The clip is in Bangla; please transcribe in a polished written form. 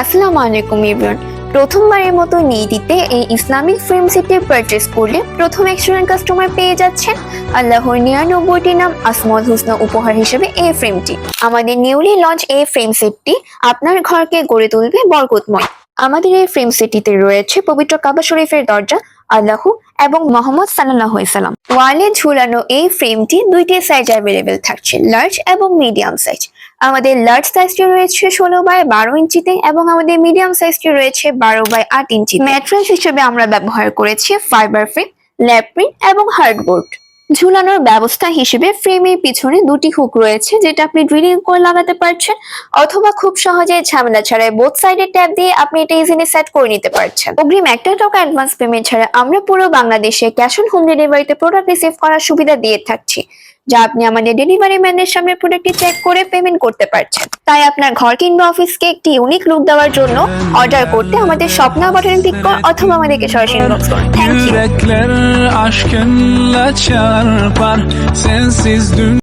আসসালামু আলাইকুম এভরিওয়ান। প্রথমবারের মতো নিয়তিতে এই ইসলামিক ফ্রেম সেটটি পারচেজ করলে প্রথম 100 জন কাস্টমার পেয়ে যাচ্ছেন আল্লাহর 99টি নাম আসমাউল হুসনা উপহার হিসেবে এই ফ্রেমটি। আমাদের নিউলি লঞ্চ এই ফ্রেম সেটটি আপনার ঘরকে গড়ে তুলবে বরকতময়। আমাদের এই ফ্রেম সেটটিতে রয়েছে পবিত্র কাবা শরীফের দরজা, আল্লাহ এবং মোহাম্মদ সাল্লাল্লাহু আলাইহি সাল্লাম। ওয়ালে ঝুলানো এই ফ্রেমটি দুইটি সাইজ অ্যাভেলেবেল থাকছে, লার্জ এবং মিডিয়াম সাইজ। আমাদের লার্জ সাইজটি রয়েছে 16/12 ইঞ্চিতে এবং আমাদের মিডিয়াম সাইজটি রয়েছে 12/8 ইঞ্চি। ম্যাট্রেস হিসেবে আমরা ব্যবহার করেছি ফাইবার ফ্রেম, ল্যাপ প্রিন্ট এবং হার্ডবোর্ড। ঝুলানোর ব্যবস্থা হিসেবে ফ্রেমের পিছনে দুটি হুক রয়েছে, যেটা আপনি ড্রিলিং করে লাগাতে পারছেন, অথবা খুব সহজে ঝামেলা ছাড়াই বোথ সাইডে ট্যাপ দিয়ে আপনি এটা ইজিলি সেট করে নিতে পারছেন। অগ্রিম 1 টাকা অ্যাডভান্স পেমেন্ট ছাড়া আমরা পুরো বাংলাদেশে ক্যাশ অন হোম ডেলিভারিতে প্রোডাক্ট রিসিভ করার সুবিধা দিয়ে থাকছি, যা আপনি আমাদের ডেলিভারি ম্যানের সামনে প্রোডাক্টটি চেক করে পেমেন্ট করতে পারছেন। তাই আপনার ঘর কিংবা অফিসকে একটি ইউনিক লুক দেওয়ার জন্য অর্ডার করতে আমাদের শপ নাও বাটনে ক্লিক করুন অথবা আমাদেরকে সরাসরি ইনবক্স করুন। Thank you. Yürekler aşkınla çarpar sensiz dün